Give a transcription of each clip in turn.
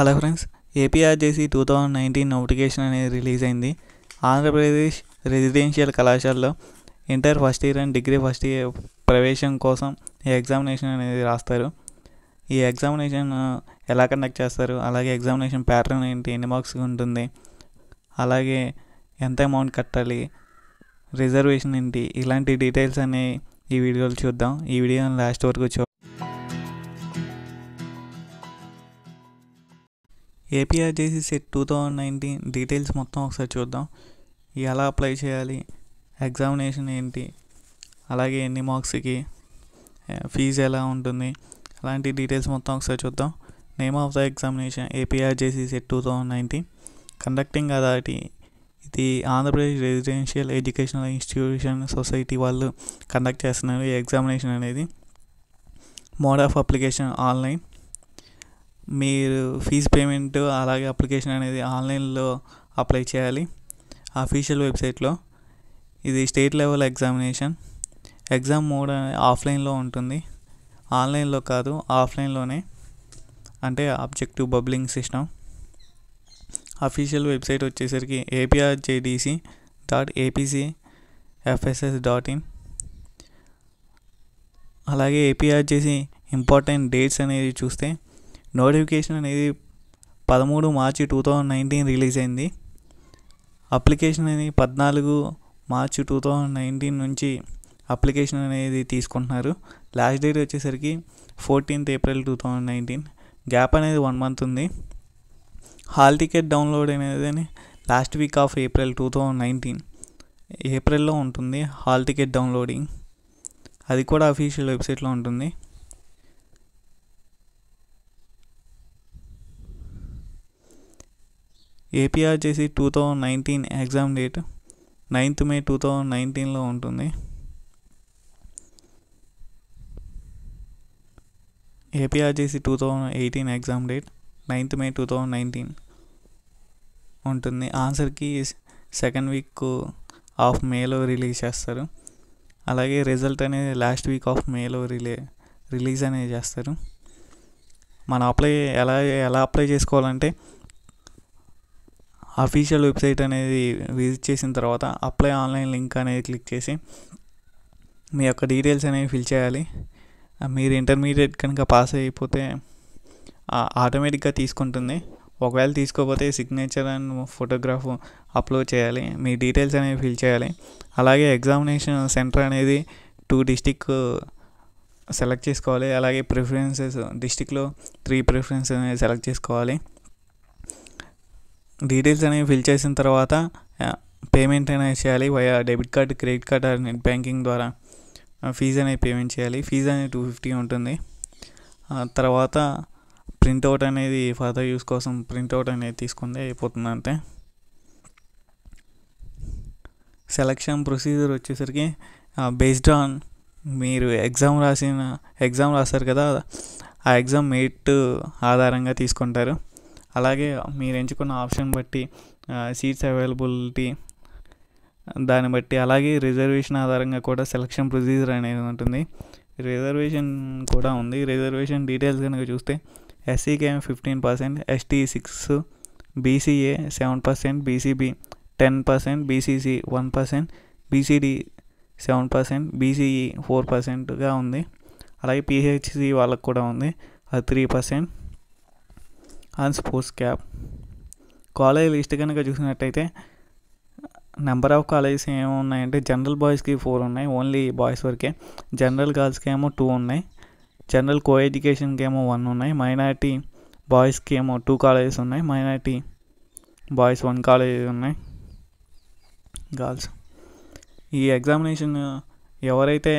Hello friends, APRJC 2019 notification అనేది release అయింది. Andhra Pradesh residential కళాశాలలో inter first year and degree first year ప్రవేశం కోసం ఈ ఎగ్జామినేషన్ అనేది రాస్తారు. ఈ ఎగ్జామినేషన్ ఎలా కండక్ట్ చేస్తారు, అలాగే ఎగ్జామినేషన్ ప్యాటర్న్ ఏంటి, ఎన్ని మార్క్స్ ఉంటుంది, అలాగే ఎంత అమౌంట్ కట్టాలి, రిజర్వేషన్ ఏంటి, ఇలాంటి డీటెయిల్స్ అన్ని ఈ వీడియోలో చూద్దాం. ఈ వీడియోని లాస్ట్ వరకు ఏపీఆర్జేసీ సెట్ 2019 డీటెయిల్స్ మొత్తం ఒకసారి చూద్దాం. ఎలా అప్లై చేయాలి, ఎగ్జామినేషన్ ఏంటి, అలాగే ఎన్ని మార్క్స్కి, ఫీజు ఎలా ఉంటుంది, అలాంటి డీటెయిల్స్ మొత్తం ఒకసారి చూద్దాం. Name of the examination APRJC CET 2019. Conducting authority ఇది Andhra Pradesh residential educational institution society వాళ్ళు కండక్ట్ చేస్తున్నారు ఈ ఎగ్జామినేషన్ అనేది. Mode of application online. మీరు ఫీజు పేమెంట్ అలాగే అప్లికేషన్ అనేది ఆన్లైన్లో అప్లై చేయాలి అఫీషియల్ వెబ్సైట్లో. ఇది state level examination. Exam mode ఆఫ్లైన్లో ఉంటుంది, ఆన్లైన్లో కాదు, ఆఫ్లైన్లోనే, అంటే objective bubbling system. Official website వచ్చేసరికి aprjdc.apcfss.in. అలాగే ఏపీఆర్జేసీ ఇంపార్టెంట్ డేట్స్ అనేది చూస్తే నోటిఫికేషన్ అనేది 13 మార్చి 2019 రిలీజ్ అయింది. అప్లికేషన్ అనేది 14 మార్చి 2019 నుంచి అప్లికేషన్ అనేది తీసుకుంటున్నారు. లాస్ట్ డేట్ వచ్చేసరికి 14th ఏప్రిల్ 2019. గ్యాప్ అనేది 1 month ఉంది. హాల్ టికెట్ డౌన్లోడ్ అనేది లాస్ట్ వీక్ ఆఫ్ ఏప్రిల్ 2019 ఏప్రిల్లో ఉంటుంది హాల్ టికెట్ డౌన్లోడింగ్. అది కూడా అఫీషియల్ వెబ్సైట్లో ఉంటుంది. APRJC 2019 exam date 9th May 2019లో ఉంటుంది. APRJC 2018 exam date 9th May 2019 ఉంటుంది. ఆన్సర్కి 2nd week ఆఫ్ మేలో రిలీజ్ చేస్తారు. అలాగే రిజల్ట్ అనేది లాస్ట్ వీక్ ఆఫ్ మేలో రిలీజ్ అనేది చేస్తారు. మనం ఎలా అప్లై చేసుకోవాలంటే అఫీషియల్ వెబ్సైట్ అనేది విజిట్ చేసిన తర్వాత అప్లై ఆన్లైన్ లింక్ అనేది క్లిక్ చేసి మీ యొక్క డీటెయిల్స్ అనేవి ఫిల్ చేయాలి. మీరు ఇంటర్మీడియట్ కనుక పాస్ అయిపోతే ఆటోమేటిక్గా తీసుకుంటుంది. ఒకవేళ తీసుకోకపోతే సిగ్నేచర్ అండ్ ఫోటోగ్రాఫ్ అప్లోడ్ చేయాలి, మీ డీటెయిల్స్ అనేవి ఫిల్ చేయాలి. అలాగే ఎగ్జామినేషన్ సెంటర్ అనేది 2 డిస్టిక్ సెలెక్ట్ చేసుకోవాలి. అలాగే ప్రిఫరెన్సెస్ డిస్టిక్లో 3 ప్రిఫరెన్సెస్ అనేది సెలెక్ట్ చేసుకోవాలి. డీటెయిల్స్ అనేవి ఫిల్ చేసిన తర్వాత పేమెంట్ అనేది చేయాలి via debit card, credit card or net banking ద్వారా ఫీజు అనేది పేమెంట్ చేయాలి. ఫీజు అనేది 250 ఉంటుంది. తర్వాత ప్రింట్అవుట్ అనేది ఫర్దర్ యూస్ కోసం ప్రింట్అవుట్ అనేది తీసుకుంటే అయిపోతుంది అంతే. సెలక్షన్ ప్రొసీజర్ వచ్చేసరికి బేస్డ్ ఆన్ మీరు ఎగ్జామ్ రాస్తారు కదా, ఆ ఎగ్జామ్ మెరిట్ ఆధారంగా తీసుకుంటారు. అలాగే మీరు ఎంచుకున్న ఆప్షన్ బట్టి సీట్స్ అవైలబిలిటీ దాన్ని బట్టి, అలాగే రిజర్వేషన్ ఆధారంగా కూడా సెలక్షన్ ప్రొసీజర్ అనేది ఉంటుంది. రిజర్వేషన్ కూడా ఉంది. రిజర్వేషన్ డీటెయిల్స్ కనుక చూస్తే ఎస్సీకి 15%, ST 6%, BCA 7%, BCB 10%, BCC 1%, BCD 7%, BCE 4%గా ఉంది. అలాగే పీహెచ్సీ వాళ్ళకు కూడా ఉంది, అది 3%. And sports cap. College list కనుక చూసినట్టయితే నెంబర్ ఆఫ్ కాలేజెస్ ఏమున్నాయంటే జనరల్ బాయ్స్కి 4 ఉన్నాయి, ఓన్లీ బాయ్స్ వరకే. జనరల్ గర్ల్స్కి ఏమో 2 ఉన్నాయి. జనరల్ కో ఎడ్యుకేషన్కి ఏమో 1 ఉన్నాయి. మైనారిటీ బాయ్స్కి ఏమో 2 కాలేజెస్ ఉన్నాయి. మైనారిటీ బాయ్స్ 1 కాలేజ్ ఉన్నాయి. గర్ల్స్ ఈ ఎగ్జామినేషన్ ఎవరైతే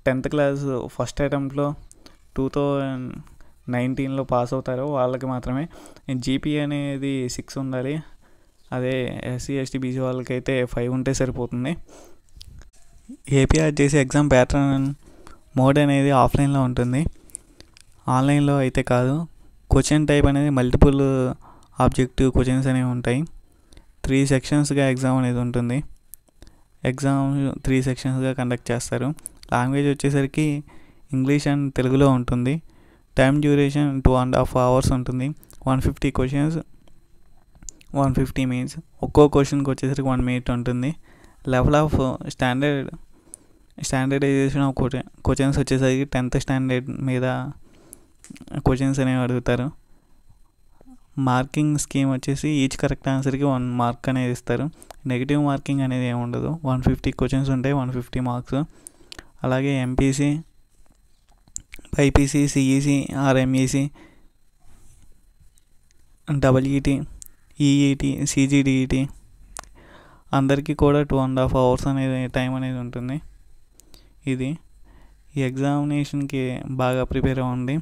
10th క్లాస్ ఫస్ట్ అటెంప్ట్లో 2019లో పాస్ అవుతారో వాళ్ళకి మాత్రమే. జీపీ అనేది 6 ఉండాలి. అదే ఎస్సీ ఎస్టీ బీసీ వాళ్ళకైతే 5 ఉంటే సరిపోతుంది. ఏపీఆర్జేసీ ఎగ్జామ్ ప్యాటర్న్ మోడ్ అనేది ఆఫ్లైన్లో ఉంటుంది, ఆన్లైన్లో అయితే కాదు. క్వశ్చన్ టైప్ అనేది మల్టిపుల్ ఆబ్జెక్టివ్ క్వశ్చన్స్ అనేవి ఉంటాయి. 3 సెక్షన్స్గా ఎగ్జామ్ అనేది ఉంటుంది. ఎగ్జామ్ 3 సెక్షన్స్గా కండక్ట్ చేస్తారు. లాంగ్వేజ్ వచ్చేసరికి ఇంగ్లీష్ అండ్ తెలుగులో ఉంటుంది. టైం డ్యూరేషన్ 2.5 hours ఉంటుంది. 150 క్వశ్చన్స్, 150 మీన్స్. ఒక్కో క్వశ్చన్కి వచ్చేసరికి 1 మినిట్ ఉంటుంది. Level of standardization of questions వచ్చేసరికి 10th స్టాండర్డ్ మీద క్వశ్చన్స్ అనేవి అడుగుతారు. మార్కింగ్ స్కీమ్ వచ్చేసి ఈచ్ కరెక్ట్ ఆన్సర్కి 1 మార్క్ అనేది ఇస్తారు. నెగిటివ్ మార్కింగ్ అనేది ఏమి ఉండదు. 150 క్వశ్చన్స్ ఉంటాయి, 150 మార్క్స్. అలాగే ఎంపీసీ, బైపీసీ, సిఈసీ, ఆర్ఎంఈసీ, డబ్ల్యూఈటీ, ఈఈటీ, సిజిడిఈటీ అందరికీ కూడా 2.5 hours అనేది టైం అనేది ఉంటుంది. ఇది ఈ ఎగ్జామినేషన్కి బాగా ప్రిపేర్ అవ్వండి.